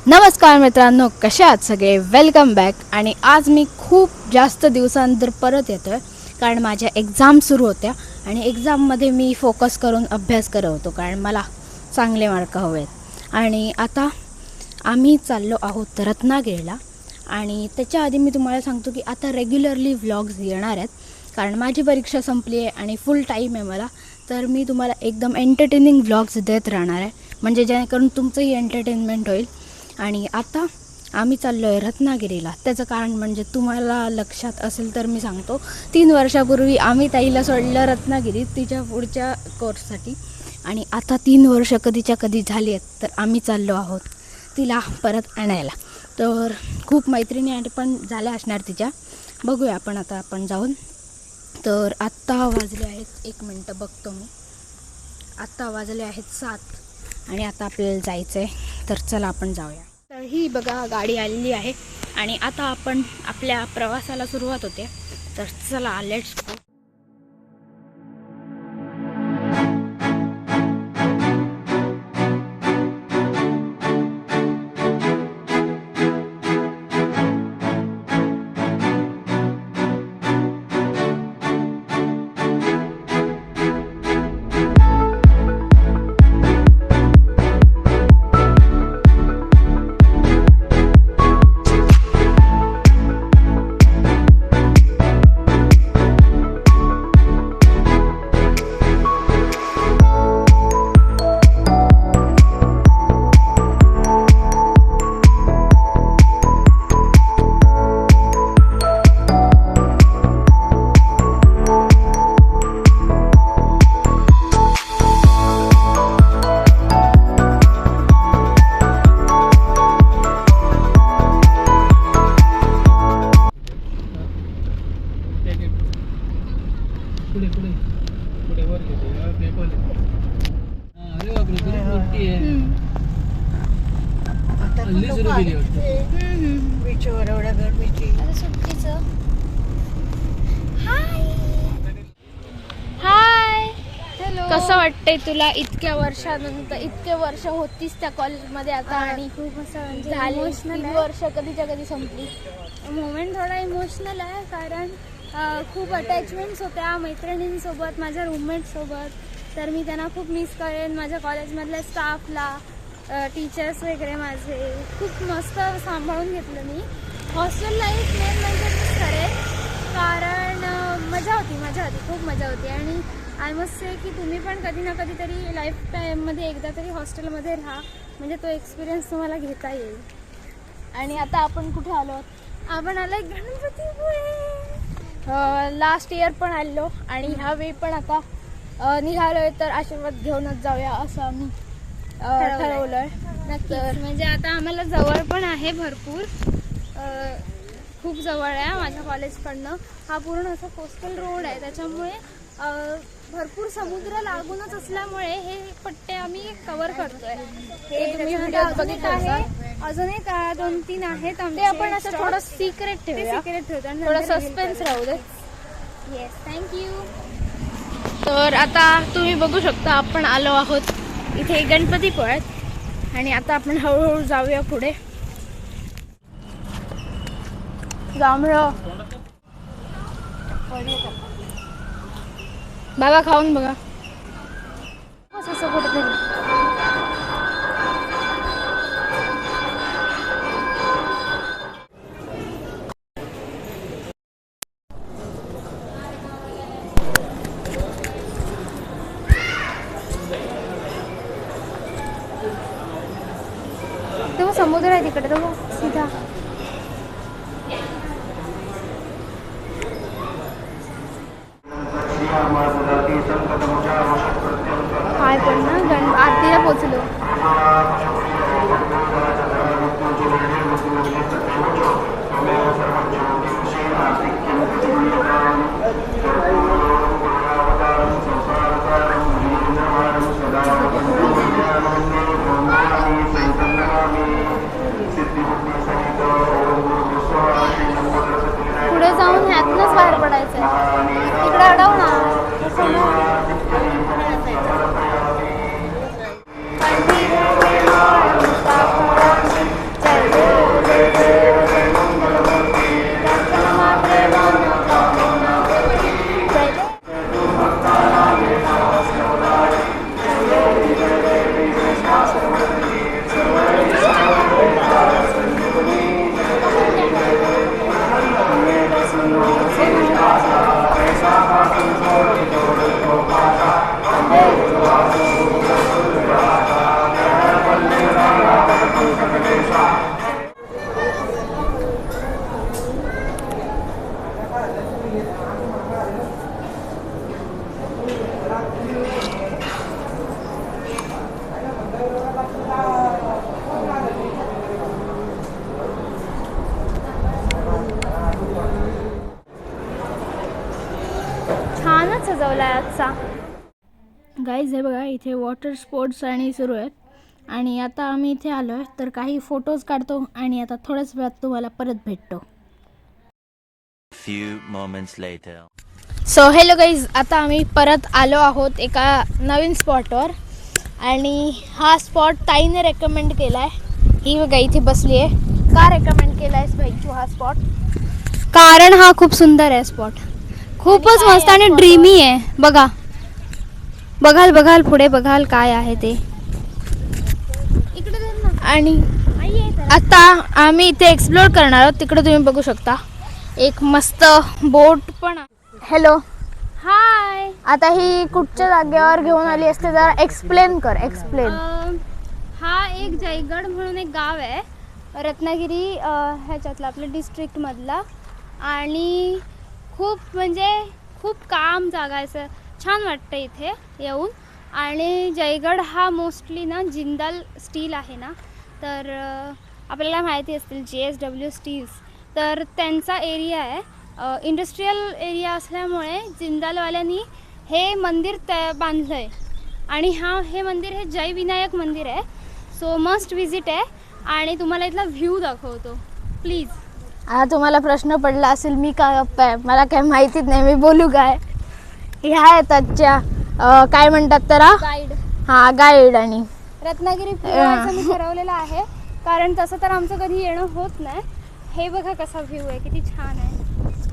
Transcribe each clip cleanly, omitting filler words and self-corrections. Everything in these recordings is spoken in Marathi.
नमस्कार मित्रांनो, कसे आहात सगळे. Welcome back. आणि आज मी खूप जास्त दिवसानंतर परत येतो आहे कारण माझ्या एक्झाम सुरू होत्या आणि एक्झाममध्ये मी फोकस करून अभ्यास करत होतो कारण मला चांगले मार्क हवे आहेत. आणि आता आम्ही चाललो आहोत रत्नागिरीला. आणि त्याच्या आधी मी तुम्हाला सांगतो की आता रेग्युलरली व्लॉग्स येणार आहेत कारण माझी परीक्षा संपली आहे आणि फुल टाईम आहे मला. तर मी तुम्हाला एकदम एंटरटेनिंग व्लॉग्स देत राहणार आहे म्हणजे जेणेकरून तुमचंही एंटरटेनमेंट होईल. आणि आता आम्ही चाललो आहे रत्नागिरीला. त्याचं कारण म्हणजे तुम्हाला लक्षात असेल तर मी सांगतो. 3 वर्षापूर्वी आम्ही ताईला सोडलं रत्नागिरीत तिच्या पुढच्या कोर्ससाठी आणि आता 3 वर्ष कधीच्या कधी झाली आहेत तर आम्ही चाललो आहोत तिला परत आणायला. तर खूप मैत्रिणी आणि पण झाल्या असणार तिच्या. बघूया आपण जाऊन. तर आत्ता वाजले आहेत, 1 मिनटं बघतो मी. आत्ता वाजले आहेत 7 आणि आता आपल्याला जायचं आहे. तर चला आपण जाऊया. तर ही बघा गाडी आलेली आहे आणि आता आपण आपल्या प्रवासाला सुरुवात होते. तर चला लेट्स गो. कसं वाटतंय तुला इतक्या वर्षानंतर? इतके वर्ष होतीस त्या कॉलेजमध्ये आता आणि खूप असं झाली इमोशनल 3 वर्ष कधीच्या कधी संपली. मोमेंट थोडा इमोशनल आहे कारण खूप अटॅचमेंट्स होत्या मैत्रिणींसोबत, माझ्या रूममेटसोबत. तर मी त्यांना खूप मिस करेन. माझ्या कॉलेजमधल्या स्टाफला, टीचर्स वगैरे माझे खूप मस्त सांभाळून घेतलं मी. हॉस्टेल लाईफ मेन म्हणजे मिस करेन कारण मजा होती, खूप मजा होती. आणि आय मस्ट से की तुम्ही पण कधी ना कधीतरी लाईफ टाईममध्ये एकदा तरी हॉस्टेलमध्ये राहा म्हणजे तो एक्सपिरियन्स तुम्हाला घेता येईल. आणि आता आपण कुठे आलो? आपण आलो गणपतीपुळे. लास्ट इयर पण आलो आणि ह्यावेळी पण आता निघालोय तर आशीर्वाद घेऊनच जाऊया असं आम्ही ठरवलंय. नक्कीच. म्हणजे आता आम्हाला जवळ पण आहे भरपूर, खूप जवळ आहे माझ्या कॉलेजकडनं. हा पूर्ण असा कोस्टल रोड आहे त्याच्यामुळे भरपूर समुद्र लागूनच असल्यामुळे हे पट्टे आम्ही कव्हर करतोय. अजून एक 2-3 आहेत ते आपण असं थोडं सिक्रेट ठेवूया, थोडं सस्पेन्स राहू दे. Yes, thank you. तर आता तुम्ही बघू शकता आपण आलो आहोत इथे गणपतीपुळ्यात आणि आता आपण हळूहळू जाऊया पुढे. जांभळं बाबा खाऊन बघा असं कुठेतरी. तेव्हा समुद्र आहे तिकडे, तो सीधा. काय पण ना आरतीला पोचलो. असा. गाईज हे बघा इथे वॉटर स्पोर्ट्स आणि सुरू आहेत आणि आता आम्ही इथे आलो आहे तर काही फोटोज काढतो आणि आता थोड्याच वेळात तुम्हाला परत भेटतो. Few moments later. So hello guys, आता आम्ही परत आलो आहोत एका नवीन स्पॉटवर आणि हा स्पॉट ताईने रेकमेंड केला आहे. ही बघा इथे बसली आहे. का रेकमेंड केला आहेस भाई तू हा स्पॉट? कारण हा खूप सुंदर आहे स्पॉट, खूपच काय मस्त आहे आणि spot ड्रीमी आहे. बघाल पुढे बघाल काय आहे ते. इकडे धर ना. आणि आई आहे तर. आता आम्ही इथे एक्सप्लोर करणार आहोत. तिकडे तुम्ही बघू शकता एक मस्त बोट पण. हॅलो, हाय. आता ही कुठच्या जागेवर घेऊन आली असते जरा एक्सप्लेन कर. हा एक जयगड म्हणून एक गाव आहे रत्नागिरी ह्याच्यातला आपल्या डिस्ट्रिक्टमधला आणि खूप काम जागा आहे. असं छान वाटतं इथे येऊन. आणि जयगड हा मोस्टली ना जिंदाल स्टील आहे ना, तर आपल्याला माहिती असतील JSW स्टील्स, तर त्यांचा एरिया आहे. इंडस्ट्रीयल एरिया असल्यामुळे जिंदालवाल्यांनी हे मंदिर बांधलं आहे आणि हे मंदिर हे जय विनायक मंदिर आहे. सो मस्ट विजिट आहे आणि तुम्हाला इथला व्ह्यू दाखवतो प्लीज. आता तुम्हाला प्रश्न पडला असेल मी काय गप्पा मला काय माहितीच नाही, मी बोलू काय. ह्या आहेत आजच्या काय म्हणतात तर गाईड. हा गाईड. आणि रत्नागिरी फिरायचं मी ठरवलेलं आहे कारण तसं तर आमचं कधी येणं होत नाही. हे बघा कसा व्ह्यू आहे, किती छान आहे.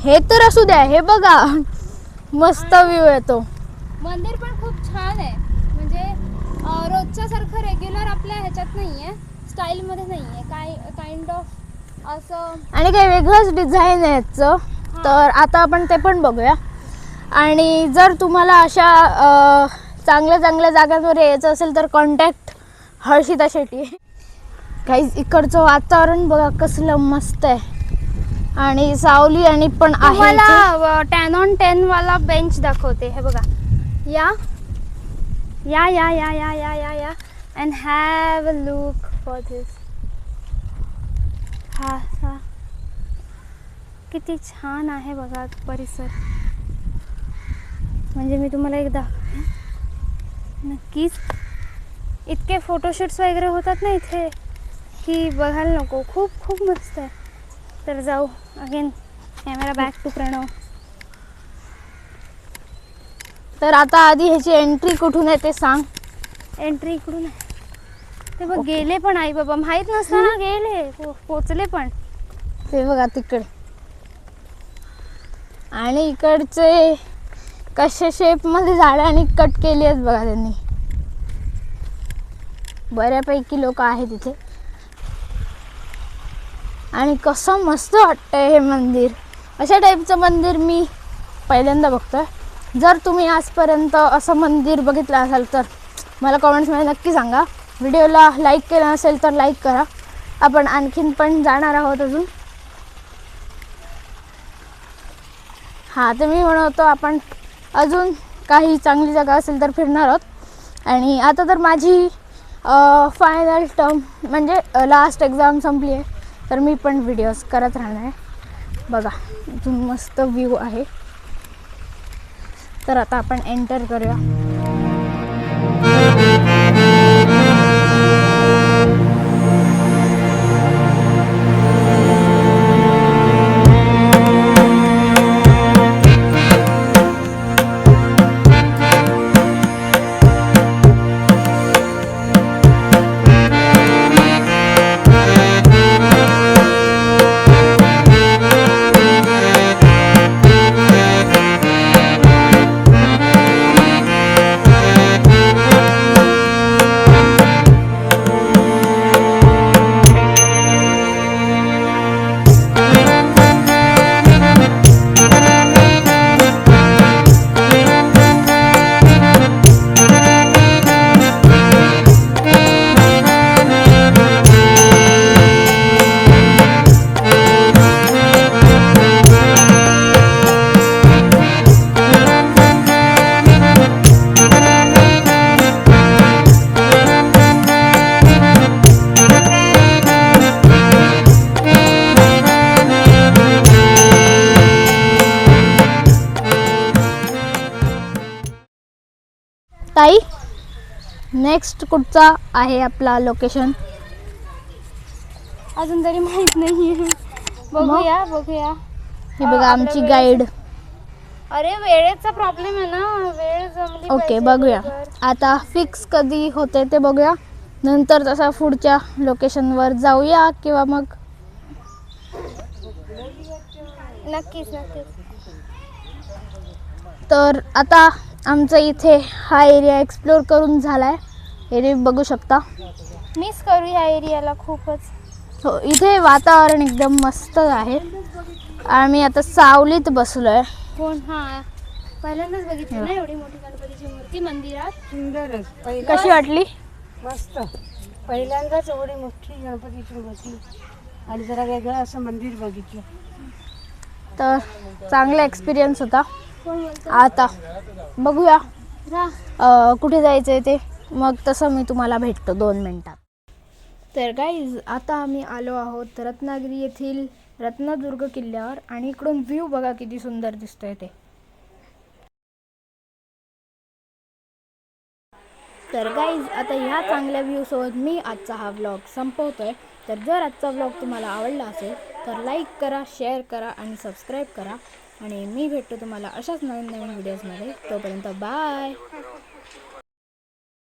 हे तर असू द्या, हे बघा मस्त व्ह्यू येतो. मंदिर पण खूप छान आहे, म्हणजे रोजच्या सारखं रेग्युलर आपल्या ह्याच्यात नाही आहे, स्टाईलमध्ये नाही आहे, काइंड ऑफ असं. आणि काही वेगळंच डिझाईन आहे याचं. तर आता आपण ते पण बघूया. आणि जर तुम्हाला अशा चांगल्या जागांवर यायचं असेल तर कॉन्टॅक्ट हर्षिता शेट्टी. काही इकडचं वातावरण बघा कसलं मस्त आहे आणि सावली आणि पण आहे. मला 10 on 10 वाला बेंच दाखवते. हे बघा, या and have a look for this. हा किती छान आहे बघा परिसर. म्हणजे मी तुम्हाला एकदा नक्कीच, इतके फोटोशूट्स वगैरे होतात ना इथे की बघायला नको. खूप मस्त आहे. तर जाऊ again camera back to Pranav. तर आता आधी ह्याची एंट्री कुठून आहे ते सांग. एंट्री इकडून आहे. ते बघ गेले पण आई बाबा, माहीत नसताना गेले, पोचले पण. ते बघा तिकडे. आणि इकडचे कशा शेपमध्ये झाडांनी कट केली आहेत बघा त्यांनी. बऱ्यापैकी लोक आहेत इथे. आणि कसं मस्त वाटतंय हे मंदिर. अशा टाईपचं मंदिर मी पहिल्यांदा बघतोय. जर तुम्ही आजपर्यंत असं मंदिर बघितलं असाल तर मला कमेंट्समध्ये नक्की सांगा. व्हिडिओला लाईक केलं नसेल तर लाईक करा. आपण आणखीन पण जाणार आहोत अजून. हां, तर मी म्हणतो आपण अजून काही चांगली जागा असेल तर फिरणार आहोत. आणि आता तर माझी फायनल टर्म म्हणजे लास्ट एक्झाम संपली आहे, तर मी पण व्हिडिओज करत राहणार आहे. बघा इथून मस्त व्ह्यू आहे. तर आता आपण एंटर करूया. आई नेक्स्ट कुठचा आहे आपला लोकेशन? अजून तरी माहित नाही. बघूया. ही बघा आमची गाईड. अरे वेळेचा प्रॉब्लेम आहे ना, वेळ जमली ओके पाहिजे बघूया बरोबर. आता फिक्स कधी होते ते बघूया. नंतर तसा पुढच्या लोकेशनवर जाऊया किंवा मग नक्कीच. तर आता आमचं इथे हा एरिया एक्सप्लोर करून झाला आहे. हे बघू शकता. मिस करू या एरियाला खूपच. हो इथे वातावरण एकदम मस्त आहे. आम्ही आता सावलीत बसलो आहे. कोण? हा पहिल्यांदाच बघितली ना एवढी मोठी गणपतीची मूर्ती मंदिरात. सुंदरच. कशी वाटली? मस्त. पहिल्यांदाच एवढी मोठी गणपतीची मूर्ती आणि जरा वेगळं असं मंदिर बघितलं. तर चांगला एक्सपिरियन्स होता. कोण बोलतो? आता बघूया राह. कुठे जायचं आहे ते. मग तसं मी तुम्हाला भेटतो 2 मिनिटात. तर गाईज आता आम्ही आलो आहोत रत्नागिरी येथील रत्नदुर्ग किल्ल्यावर आणि इकडून व्ह्यू बघा किती सुंदर दिसतोय ते. तर गाईज आता ह्या चांगल्या व्ह्यूसोबत मी आजचा हा व्लॉग संपवतोय. तर जर आजचा व्लॉग तुम्हाला आवडला असेल तर लाईक करा, शेअर करा आणि सबस्क्राईब करा. आणि मी भेटतो तुम्हाला अशाच नवीन व्हिडिओजमध्ये. तोपर्यंत बाय.